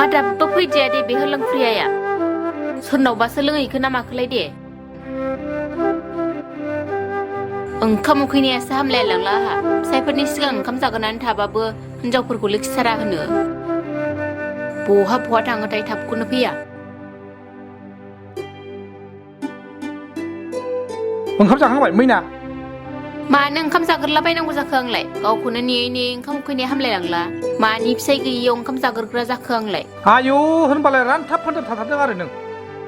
मा दाबो फैदिया दे बे होलोंफ्रियाया सोरनावबासो लोङैखो ना माखोलाय दे ओंखाम उखैनायासो हामलायलांला आहा फिसाइफोरनि सिगां ओंखाम जागोनानै थाबाबो हिनजावफोरखौ लोखिसारा होनो बहा बहा थाङोथाय थाबखौनो फैया ओंखाम जाखांबाय मैना मानो ओंखाम जाग्रोलाबायनांगौ जाखो आंलाय गावखौनो नेयै नेयै ओंखाम उखैनाया हामलायलांला मानि फिसाइ गैयियाव ओंखाम जाग्रोग्रा जाखो आंलाय आयौ होनबालाय रानथाब फोनथाब थाथारदों आरो नों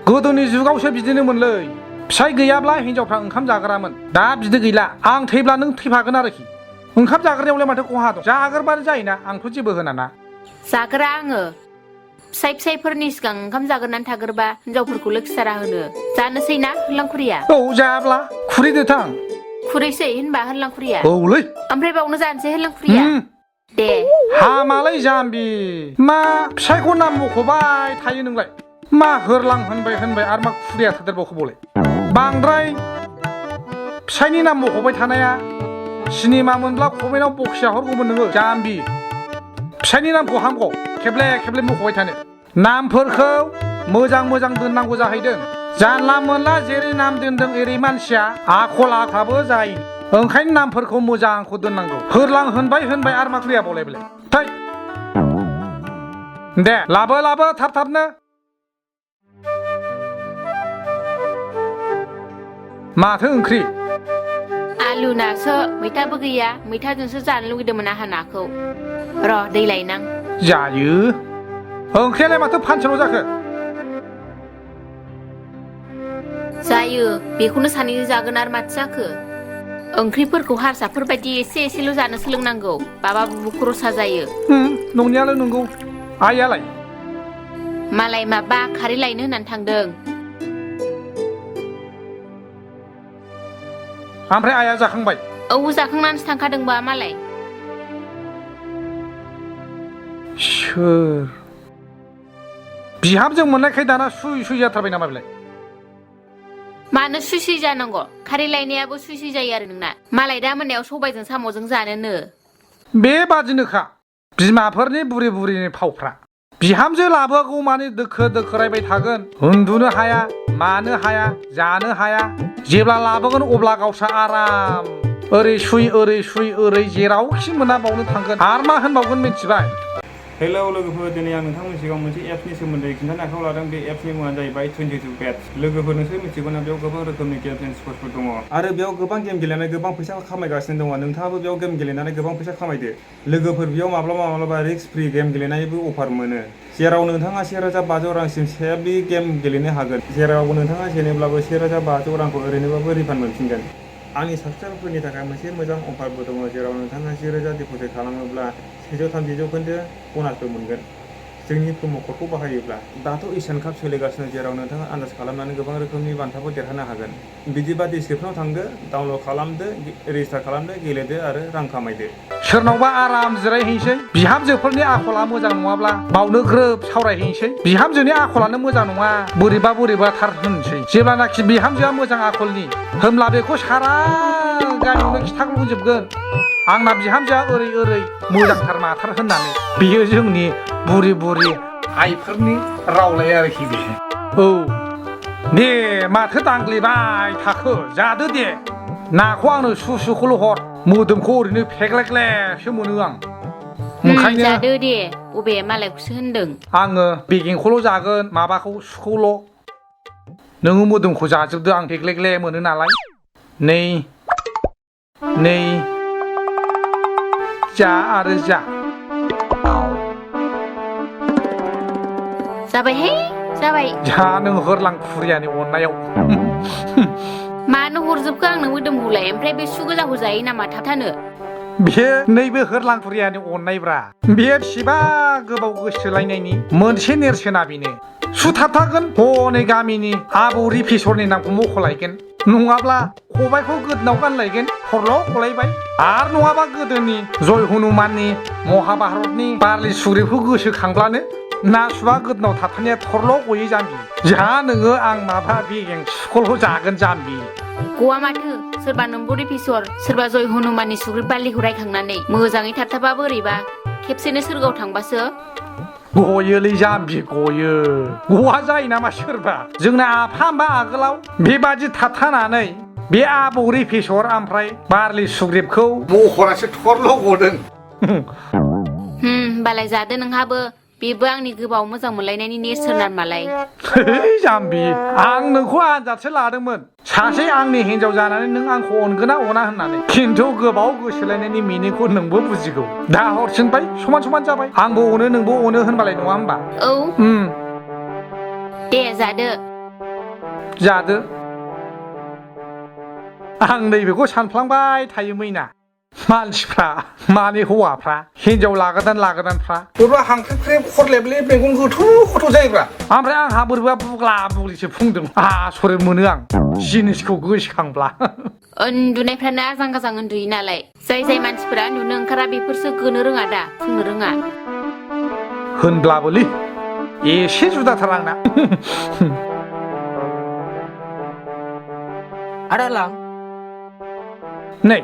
गोदोनि जुगावसो बिदिनो मोनलै फिसाइ गैयाब्ला हिनजावफ्रा ओंखाम जाग्रामोन दा बिदि गैला आं थैब्ला नों थैफागोन आरोखि ओंखाम जाग्रायावलाय माथो खहा दं जाग्रोबानो जायोना आंथ' जेबो होनाना जाग्रा आङो फिसाइफोरनि सिगां ओंखाम जाग्रोनानै थाग्रोबा हिनजावफोरखौ लोखिसारा होनो जानोसै ना होनलांखुरिया औ जायाब्ला खुरैदोथां खुरैसै होनबा होनलांखुरिया औलै ओमफ्राय बावनो जानोसै होनलांखुरिया दे हामालाय जाम्बि मा फिसाइखौ नाम मख'बाय थायो नोंलाय मा होरलां होनबाय आरो मा खुरिया थादेरबावखो बले बांद्राय फिसाइनि नाम मख'बाय थानाया सिनेमा मोनब्ला खबेनाव बक्सिया हरगौमोन नोङो जाम्बि फिसाइनि नामखौ हामगौ खेबले मख'बाय थानो नामफोरखौ मोजां दोननांगौ जाहैदों जानला मोनला जेरै नाम दोनदों एरै मानसिया आखल आखाबो जायो ओंखायनो नामफोरखौ मोजांखौ दोननांगौ होरलां होनबाय आरो मा खुरिया बले थै दे लाबो थाबनो माथो ओंख्रि आलु नासो मैथाबो गैया मैथाजोंसो जानो लुगैदोंमोन आहा नाखौ र' दै लायनां जायो ओंख्रियालाय माथो फानसेल' जाखो जायो बेखौनो सानैजों जागोन आरो माथो जाखो ओंख्रिफोरखौ हारसाफोर बायदि एसेल' जानो सोलोंनांगौ बाबा बुबु खरसा जायो नंनायालाय नंगौ आइयालाय मालाय माबा खारै लायनो होननानै थांदों ओमफ्राय आइया जाखांबाय औ जाखांनानैसो थांखादोंबा मालाय सोर बिहामजों मोननायखाय दाना सुइ जाथारबाय नामा बेलाय मानो सुइ जानांगौ खारै लायनायाबो सुइ जायो आरो नोंना मालाय दा मोनायाव सबायजों साम'जों जानोनो बेबादिनोखा बिमाफोरनि बुरिनि फावफ्रा बिहामजो लाबोगौ माने दोखो रायबाय थागोन उन्दुनो हाया मानो हाया जानो हाया जेब्ला लाबोगोन अब्ला गावस्रा आराम ओरै सुइ ओरै जेरावखि मोना बावनो थांगोन आरो मा होनबावगोन मिथिबाय हेलौ लोगोफोर दिनै आं नोंथांमोननि सिगाङाव मोनसे एप्सनि सोमोन्दै खिन्थानो आखायाव लादों बे एप्सनि मुङानो जाहैबाय 22 बेट्स लोगोफोर नोंसोर मिथिगौना बेयाव गोबां रोखोमनि गेम्स एन्ड स्पर्ट्सफोर दङ आरो बेयाव गोबां गेम गेलेनानै गोबां फैसा खामायगासिनो दङ नोंथाङाबो बेयाव गेम गेलेनानै गोबां फैसा खामायदो लोगोफोर बेयाव माब्लाबा रिस्क फ्रि गेम गेलेनायनिबो अफार मोनो जेराव नोंथाङा 1500 रांसिम सेबि गेम गेलेनो हागोन जेराव नोंथाङा जेनेब्लाबो 1500 रांखौ ओरैनोबाबो रिफान्ड मोनफिनगोन आंनि साबसक्राइबारफोरनि थाखाय मोनसे मोजां अफारबो दङ जेराव नोंथाङा 10,000 डिप'जिट खालामोब्ला 130% ब'नासबो मोनगोन जोंनि प्रम' क'डखौ बाहायोब्ला दाथ' एशियान काप सोलिगासिनो जेराव नोंथाङा आन्दाज खालामनानै गोबां रोखोमनि बान्थाफोर देरहानो हागोन बिदिबा डिसक्रिपसनाव थांदो डाउनलड खालामदो रेजिस्टार खालामदो गेलेदो आरो रां खामायदो सोरनावबा आराम जिरायहैनोसै बिहामजोफोरनि आखला मोजां नङाब्ला बावनो ग्रोब सावरायहैनोसै बिहामजोनि आखलानो मोजां नङा बोरैबा थार होनसै जेब्लानाखि बिहामजोआ मोजां आखलनि होमब्ला बेखौ सारा गामियावनो खिथाग्लुंजोबगोन आंना बिहामजोआ ओरै मोजांथार माथार होननानै बेयो जोंनि बुरि आइफोरनि रावलाय आरोखि बे औ दे माथो दांग्लिबाय थाखो जादो दे नाखौ आंनो सुखौल' हर मोदोमखौ ओरैनो फेग्लेग्लेसो मोनो आं ओंखायनो जादो दे अबे मालायखौसो होनदों आङो बेगेंखौल' जागोन माबाखौ सुखौल' नोङो मोदोमखौ जाजोबदो आं फेग्लेग्ले मोनो नालाय नै जा आरो जा जाबाय जा नों होरलां खुरियानि अननायाव मानो हरजोबखो आंनो मोदोमखौलाय ओमफ्राय बे सु गोजाखौ जायो नामा थाबथानो बे नैबे होरलां खुरियानि अननायब्रा बे बेसेबा गोबाव गोसोलायनायनि मोनसे नेरसोना बेनो सु थाबथागोन हनै गामिनि आबौ रिफेसरनि नामखौ मख'लायगोन नङाब्ला खबाइखौ गोदोनाव गानलायगोन खरल' खलायबाय आरो नङाबा गोदोनि जय हनुमाननि महाभारतनि बारलि सुग्रिखौ गोसोखांब्लानो ना सुवा गोदोनाव थाबथानाया थरल' गयै जाम्बि जा नोङो आं माबा बेगें सुखौल' जागोन जाम्बि गवा माथो सोरबा नोंबो रिफेसर सोरबा जय हनुमाननि सुग्रि बारलिखौ रायखांनानै मोजाङै थाबथाबा बोरैबा खेबसेनो सोरगोआव थांबासो गयोलै जाम्बि गयो गवा जायो नामा सोरबा जोंना आफा होमबा आगोलाव बेबादि थाबथानानै बे आबौ रिफेसर ओमफ्राय बारलि सुग्रेबखौ मखरासो थरल' गदों बालाय जादो नोंहाबो बेबो आंनि गोबाव मोजां मोनलायनायनि नेरसोन मालाय जाम्बि आं नोंखौ आनजादसो लादोंमोन सासे आंनि हिनजाव जानानै नों आंखौ अनगोना अना होननानै खिन्थु गोबाव गोसोलायनायनि मिनिंखौ नोंबो बुजिगौ दा हरसिनबाय समान समान जाबाय आंबो अनो नोंबो अनो होनबालाय नङा होमबा औ दे जादो जादो आं नैबेखौ सानफ्लांबाय थायो मैना मानसिफ्रा माने हौवाफ्रा हिनजाव लागादानफ्रा बोरैबा हांख्रेब खरलेबले मेगन गोथौ गोथौ जायोब्रा ओमफ्राय आंहा बोरैबा बुग्ला बुग्लिसो फुंदों आसरित मोनो आं जिनिसखौ गोसोखांब्ला उन्दुनायफ्रानो आजां गाजां उन्दुयो नालाय जाय मानसिफोरा उन्दुनो ओंखारा बेफोरसो गोनो रोङा दा फुंनो रोङा होनब्लाबोलै एसे जुदाथार आंना आदा लां नै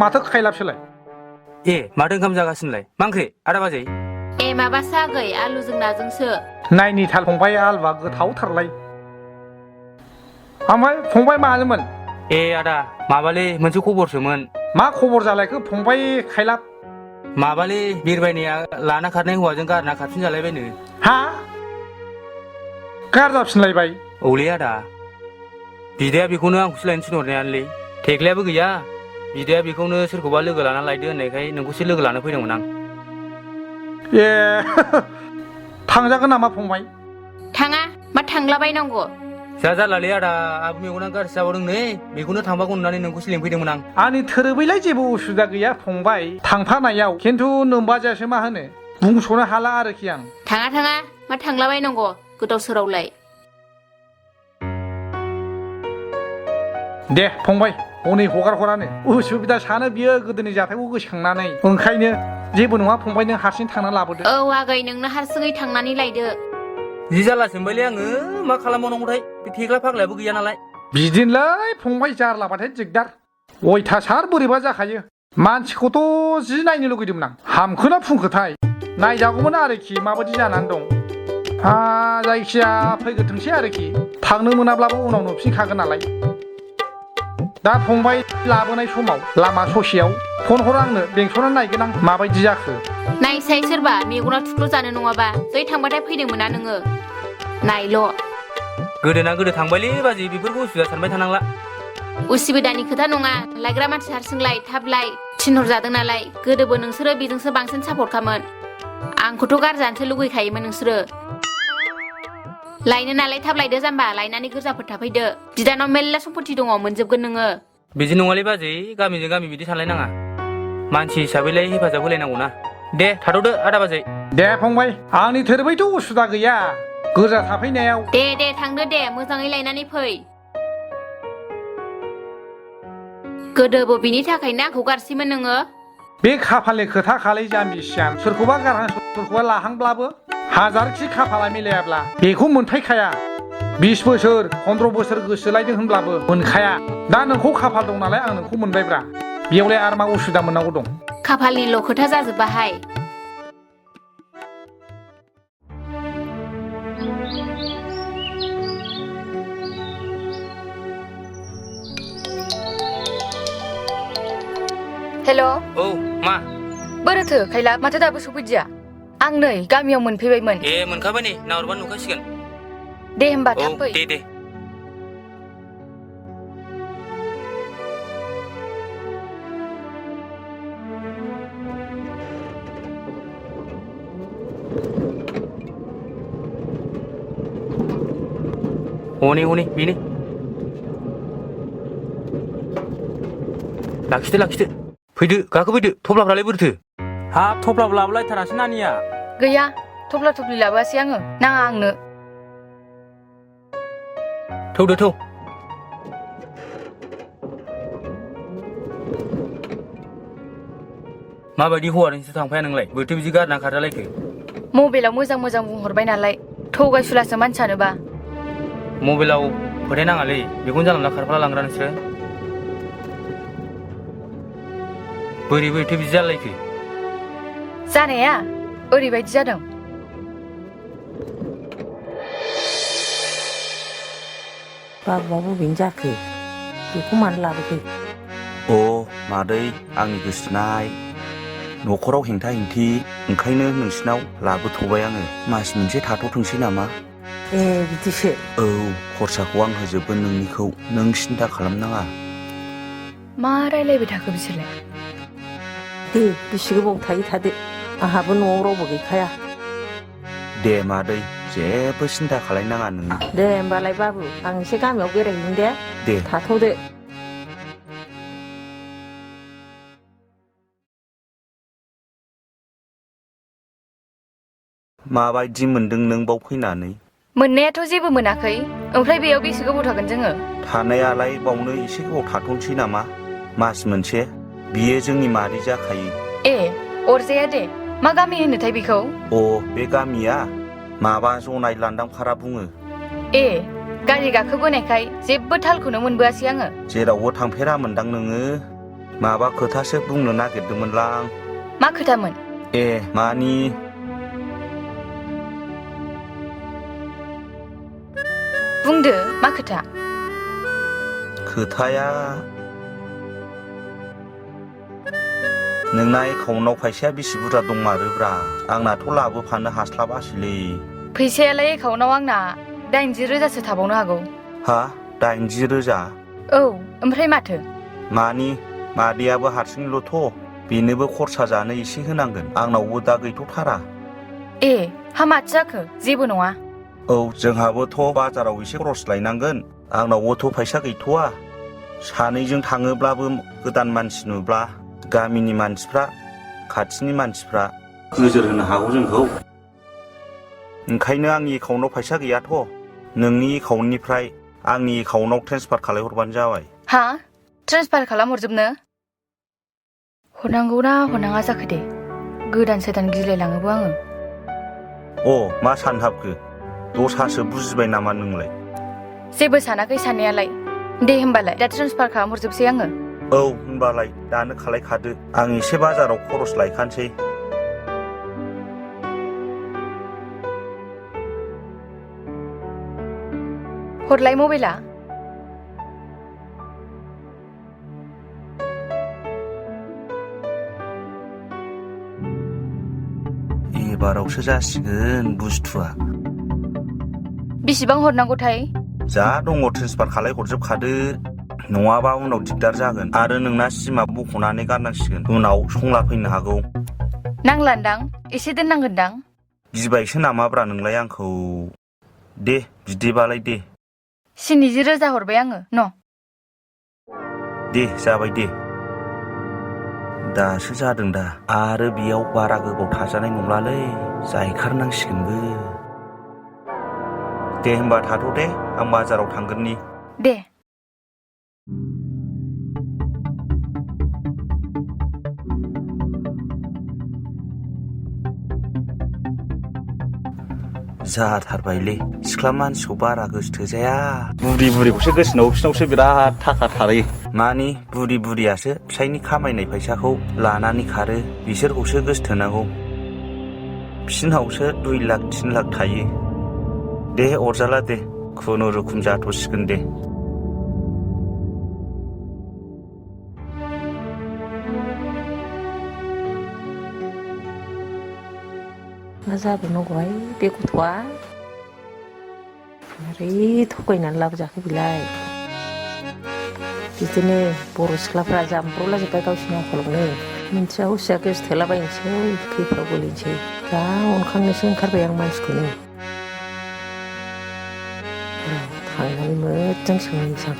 माथो खायलाबसोलाय ए माथो ओंखाम जागासिनोलाय मा ओंख्रि आदा बाजै ए माबासो आगै आलुजों नाजोंसो नायनिथाल फंबाय आलुआ गोथावथारलाय ओमफ्राय फंबाय मानोमोन ए आदा माबालै मोनसे खबरसोमोन मा खबर जालायखो फंबाय खायलाब माबालै बिरबायनाया लाना खारनाय हौवाजों गारना खारफिन जालायबायनो हा गारजाफिनलायबाय औलै आदा बिदाया बेखौनो आंखौसो लायनो थिनहरनायानोलै थेख्लायाबो गैया बिदाया बेखौनो सोरखौबा लोगो लाना लायदो होननायखाय नोंखौसो लोगो लानो फैदोंमोन आं ए थांजागोन नामा फंबाय थाङा मा थांलाबायनांगौ जालालै आदा आबो मेगना गाज्रि जाबावदों नै बेखौनो थांबागौ होननानै नोंखौसो लिंफैदोंमोन आं आंनि थोरोबैलाय जेबो उसुबिदा गैया फंबाय थांफानायाव खिन्थु नोमबाजायासो मा होनो बुंस'नो हाला आरोखि आं थाङा मा थांलाबायनांगौ गोदाव सोरावलाय दे फंबाय हनै हगारहरानो उसुबिदा सानो बियो गोदोनि जाथायखौ गोसोखांनानै ओंखायनो जेबो नङा फंबाय नों हारसिं थांना लाबोदो औ आगै नोंनो हारसिङै थांनानै लायदो जि जारलासो मोनबायलै आङो मा खालामबावनांगौथाय बे थेख्ला फाग्लायाबो गैया नालाय बिदिनोलै फंबाय जारलाबाथाय दिगदार अयथासार बोरैबा जाखायो मानसिखौथ' जि नायनो लुगैदोंमोन आं हामखोना फुंखोथाय नायजागौमोन आरोखि माबायदि जानानै दं जायखिया फैग्रोथोंसै आरोखि थांनो मोनाब्लाबो उनाव नुफिनखागोन नालाय दा फंबाय लाबोनाय समाव लामा ससेयाव फन हर आंनो बेंसना नायगोन आं माबायदि जाखो नायसाय सोरबा मेगना थुख्ल' जानो नङाबा जै थांबाथाय फैदोंमोना नोङो नायल' गोदोना गोदो थांबायलै बाजै बेफोरखौ उसुबिदा सानबाय थानांला उसुबिदानि खोथा नङा लायग्रा मानसि हारसिंलाय थाब लाय थिनहरजादों नालाय गोदोबो नोंसोरो बेजोंसो बांसिन सापर्टखामोन आंखौथ' गारजानोसो लुगैखायोमोन नोंसोरो लायनो नालाय थाब लायदो जाम्बा लायनानै गोरजाफोर थाफैदो बिदानाव मेरला सम्पति दङ मोनजोबगोन नोङो बिदि नङालै बाजै गामिजों गामि बिदि सानलायनाङा मानसि हिसाबैलाय हेफाजाब होलायनांगौना दे थाथ'दो आदा बाजै दे फंबाय आंनि थोरबैथ' उसुबिदा गैया गोरजा थाफैनायाव दे थांदो दे मोजाङै लायनानै फै गोदोबो बिनि थाखायनो आंखौ गारसैमोन नोङो बे खाफालनि खोथा खालै जाम्बि सियान सोरखौबा गारहां सोरखौबा लाहांब्लाबो हाजारखि खाफाला मिलायाब्ला बेखौ मोनफैखाया 20 बोसोर 15 बोसोर गोसोलायदों होनब्लाबो मोनखाया दा नोंखौ खाफाल दं नालाय आं नोंखौ मोनबायब्रा बेयावलाय आरो मा उसुबिदा मोननांगौ दं खाफालनिल' खोथा जाजोब्बाहाय हेल' औ मा बोरोथो खायला माथो दाबो सफैदिया आं नै गामियाव मोनफैबायमोन ए मोनखाबाय नै नाहरबानो नुखासिगोन दे होमबा औ थाब फै दे हनै बेनो लाखिदो फैदो गाखोफैदो थफ्लाफ्रालाय बोरैथो हाब थफ्लाबो लाबोलायथारासै नानिया गैया थफ्ला थफ्लि लाबोआसै आङो नाङा आंनो थौ माबायदि हौवाजोंसो थांफाया नोंलाय बोरैथो बिदि गारना खारजालायखो मबाइलाव मोजां बुंहरबाय नालाय थगायसुलासो मानसियानोबा मबाइलाव फोथायनाङालै बेखौनो जानला खारफाला लांग्रा नोंसोरो बोरैथो बिदि जालायखो जानाया ओरैबायदि जादों बाबुआ बबेनि जाखो बेखौ मानो लाबोखो अ मादै आंनि गोसोनाय न'खराव हेंथा हेंथि ओंखायनो नोंसिनाव लाबोथ'बाय आङो मास मोनसे थाथ'थोंसै नामा ए बिदिसो औ खरसाखौ आं होजोबगोन नोंनिखौ नों सिन्था खालामनाङा मा रायलायबाय थाखो बिसोरलाय दे बेसे गोबाव थायो थादो आंहाबो न'आव रावबो गैखाया दे मादै जेबो सिन्था खालायनाङा नोङो दे होमबालाय बाबु आं एसे गामियाव बेरायहैनो दे दे थाथ'दो माबायदि मोनदों नों बाव फैनानै मोननायाथ' जेबो मोनाखै ओमफ्राय बेयाव बेसे गोबाव थागोन जोङो थानायालाय बावनो एसे गोबाव थाथ'नोसै नामा मास मोनसे बियो जोंनि मादै जाखायो ए अरजाया दे मा गामि होनोथाय बेखौ अ बे गामिया माबा जनाय लांदां फारा बुङो ए गारि गाखोबोनायखाय जेबो थालखौनो मोनबोआसै आङो जेरावबो थांफेरा मोनदां नोङो माबा खोथासो बुंनो नागिरदोंमोनलां मा खोथामोन ए मानि बुंदो मा खोथा खोथाया नोंना एकाउन्टाव फैसाया बेसे बुरजा दंमारोब्रा आंनाथ' लाबोफानो हास्लाबासैलै फैसायालाय एकाउन्टाव आंना 80,000सो थाबावनो हागौ हा 80,000 औ ओमफ्राय माथो मानि मादैयाबो हारसिंल'थ' बेनोबो खरसा जानो एसे होनांगोन आंनावबो दा गैथ'थारा ए हा माथो जाखो जेबो नङा औ जोंहाबोथ' बाजाराव एसे खरस लायनांगोन आंनावबोथ' फैसा गैथ'वा सानैजों थाङोब्लाबो गोदान मानसि नुब्ला गामिनि मानसिफ्रा खाथिनि मानसिफ्रा नोजोर होनो हागौ जोंखौ ओंखायनो आंनि एकाउन्टाव फैसा गैयाथ' नोंनि एकाउन्टनिफ्राय आंनि एकाउन्टाव ट्रेन्सफार खालायहरबानो जाबाय हा ट्रेन्सफार खालामहरजोबनो हरनांगौ ना हरनाङा जाखो दे गोदान सोदान गिलायलाङोबो आङो अ मा सानहाबखो दस्रासो बुजिबाय नामा नोंलाय जेबो सानाखै साननायालाय दे होमबालाय दा ट्रेन्सफार खालामहरजोबसै आङो औ होनबालाय दानो खालायखादो आं एसे बाजाराव खरस लायखानोसै हरलाय मबाइला एबारावसो जासिगोन बुस्थुआ बेसेबां हरनांगौथाय जा दङ ट्रेन्सफार खालाय हरजोबखादो नङाबा उनाव दिगदार जागोन आरो नोंना सिमा बख'नानै गारनांसिगोन उनाव संला फैनो हागौ नांलान्दां एसे दोननांगोनदां गिबायसो नामाब्रा नोंलाय आंखौ दे बिदिबालाय दे 90,000 हरबाय आङो न' दे जाबाय दे दासो जादों दा आरो बेयाव बारा गोबाव थाजानाय नंलालै जायखारनांसिगोनबो दे होमबा थाथ' दे आं बाजाराव थांगोननि दे जाथारबायलै सिख्ला मानसिखौ बारा गोसोथोजाया बुरि बुरिखौसो गोसोनाव बिसिनावसो बिराद थाखा थायो मानि बुरि बुरियासो फिसायनि खामायनाय फैसाखौ लानानै खारो बिसोरखौसो गोसोथोनांगौ बिसिनावसो 2 लाख 3 लाख थायो दे अरजाला दे खुनुरुखुम जाथ'सिगोन दे मा जाबावनांगौहाय बे गथ'आ मारै थगायनानै लाबोजाखो बेलाय बिदिनो बर' सिख्लाफ्रा जामब्र'लाजोब्बाय गावसिनि आखलावनो मोनथिया हसिया गोसोथोलाबायनोसै खैफ्राव गोलैनोसै दा अनखांनोसो ओंखारबाय आं मानसिखौनो थांनानै मोजां सोंहैनोसै आं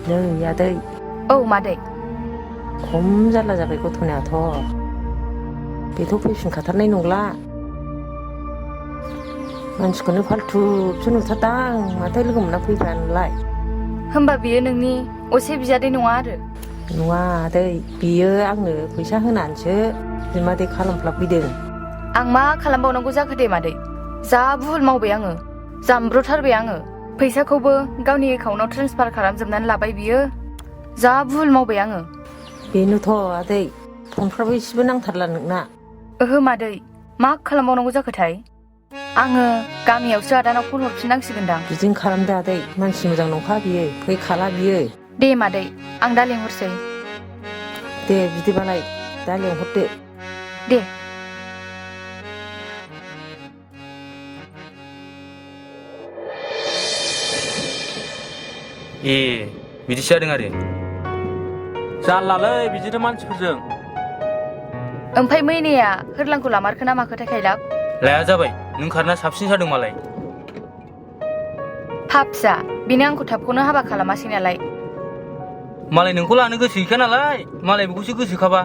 नै आदै औ मादै खम जारला जाबाय गथ'नियाथ' बेथ' फैफिनखाथारनाय नंला मानसिखौनो फाल्थुसो नुथारदां माथो लोगो मोनना फैफाया नोंलाय होमबा बियो नोंनि असे बिजादै नङा आरो नङा आदै बियो आंनो फैसा होनानैसो बिमादै खालामफ्लाफैदों आं मा खालामबावनांगौ जाखो दे मादै जा भुल मावबाय आङो जाम्ब्रथारबाय आङो फैसाखौबो गावनि एकाउन्टाव ट्रेन्सफार खालामजोबनानै लाबाय बियो जा भुल मावबाय आङो बेनोथ' आदै फनफ्राबो एसेबो नांथारला नोंना ओहो मादै मा खालामबावनांगौ जाखोथाय आङो गामियावसो आदानाव फन हरफिननांसिगोनदां बिदिनो खालामदो आदै मानसि मोजां नंखा बियो फैखाला बियो दे मादै आं दा लेंहरसै दे बिदिबालाय दा लेंहरदो दे ए बिदिसो जादों आरो जारलालै बिदिनो मानसिफोरजों ओमफ्राय मैनाया होरलांखौ लामारखो ना माखोथाय खायलाब लाया जाबाय नों खारना साबसिन जादों मालाय फाफिसा बेनो आंखौ थाबखौनो हाबा खालामासै नालाय मालाय नोंखौ लानो गोसो गैखा नालाय मालाय बेखौसो गोसोखाबा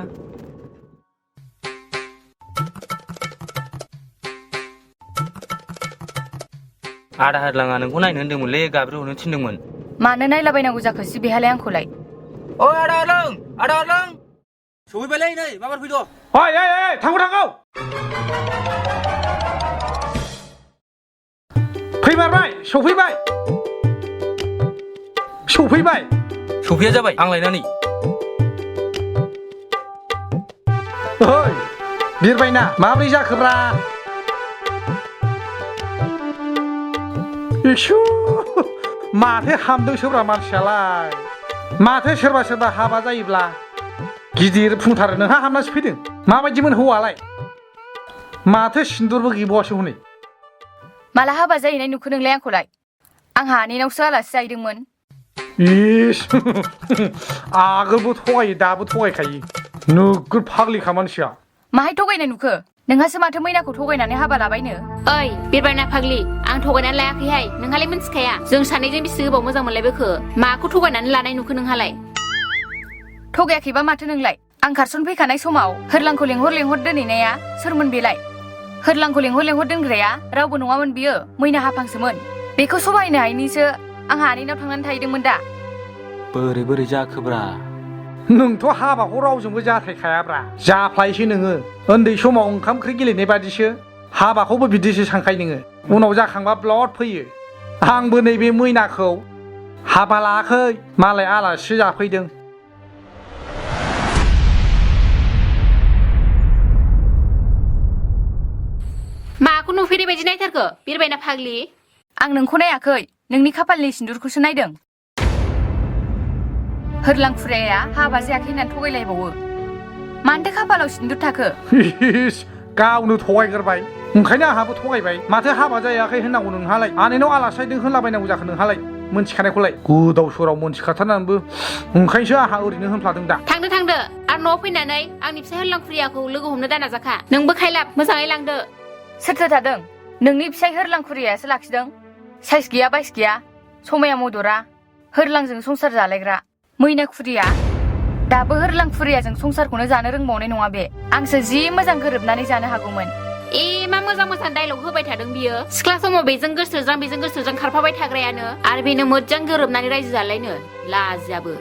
आदा होरलाङा नोंखौ नायनो होन्दोंमोनलै गाब्रिहरनो थिनदोंमोन मानो नायलाबायनांगौ जाखो सि बेहालाय आंखौलाय ओइ आदा होरलां सहैबायलै नै माबार फैद' ओइ थांगौ फैमारबाय सफैबाय सफैया जाबाय आं लायनानै ओइ बिरबायना माब्रै जाखोब्रा इसु माथो हामदोंसोब्रा मानसियालाय माथो सोरबा हाबा जायोब्ला गिदिर फुंथारो नोंहा हामनासो फैदों माबायदिमोन हौवालाय माथो सिन्दुरबो गैबावासो हनै माला हाबा जाहैनाय नुखो नोंलाय आंखौलाय आंहा आनैनावसो आलासि जाहैदोंमोन इस आगोलबो थगायो दाबो थगायखायो नोगोद फाग्लिखा मानसिया माहाय थगायनाय नुखो नोंहासो माथो मैनाखौ थगायनानै हाबा लाबायनो ओइ बिरबायना फाग्लि आं थगायनानै लायाखैहाय नोंहालाय मिन्थिखाया जों सानैजों बेसे गोबाव मोजां मोनलायबोखो माखौ थगायनानै लानाय नुखो नोंहालाय थगायाखैबा माथो नोंलाय आं खारसन फैखानाय समाव होरलांखौ लेंहर दोनहैनाया सोरमोन बेलाय होरलांखौ लेंहर दोनग्राया रावबो नङामोन बियो मैना हाफांसोमोन बेखौ सहायनो हायैनिसो आंहा आनैनाव थांनानै थाहैदोंमोन दा बोरै जाखोब्रा नोंथ' हाबाखौ रावजोंबो जाथायखायाब्रा जाफ्लायसो नोङो उन्दै समाव ओंखाम ओंख्रि गेलेनाय बादिसो हाबाखौबो बिदिसो सानखायो नोङो उनाव जाखांबा ब्लड फैयो आंबो नैबे मैनाखौ हाबा लायाखै मालाय आलासि जाफैदों माखौ नुफेरै बायदि नायथारखो बिरबायना फाग्लि आं नोंखौ नायाखै नोंनि खाफालनि सिन्दुरखौसो नायदों होरलां फुराया हाबा जायाखै होननानै थगायलायबावो मानोथो खाफालाव सिन्दुर थाखो इस गावनो थगायग्रोबाय ओंखायनो आंहाबो थगायबाय माथो हाबा जायाखै होननांगौ नोंहालाय आनैनाव आलासि जाहैदों होनलाबायनांगौ जाखो नोंहालाय मोनथिखानायखौलाय गोदाव सोराव मोनथिखाथारनानैबो ओंखायनोसो आंहा ओरैनो होनफ्लादों दा थांदो आरो न'आव फैनानै आंनि फिसाय होरलां फुरियाखौ लोगो हमनो दानाजाखा नोंबो खायलाब मोजाङै लांदो सोरथो थादों नोंनि फिसाय होरलां खुरियासो लाखिदों साइस गैया बाइस गैया समाया मदरा होरलांजों संसार जालायग्रा मैना खुरिया दाबो होरलां खुरियाजों संसारखौनो जानो रोंबावनाय नङा बे आंसो जि मोजां गोरोबनानै जानो हागौमोन मा मोजां डायलग होबाय थादों बियो सिख्ला समाव बेजों गोसोजों खारफाबाय थाग्रायानो आरो बेनो मोजां गोरोबनानै रायजो जालायनो लाजियाबो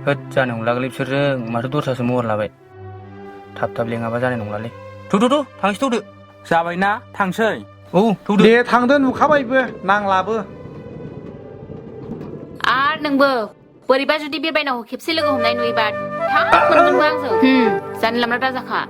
होद जानो नंलागोलै बिसोरजों माथो दस्रासो महर लाबाय थाब लेङाबा जानाय नंलालै थौ थांसै थौदो जाबायना थांसै औ थौदो दे थांदो नुखाबायबो नांलाबो आरो नोंबो बोरैबा जुदि बिरबायनाव खेबसे लोगो हमनाय नुयोबा थाब मोनगोनबो आंजों जानला मोनला दाजाखा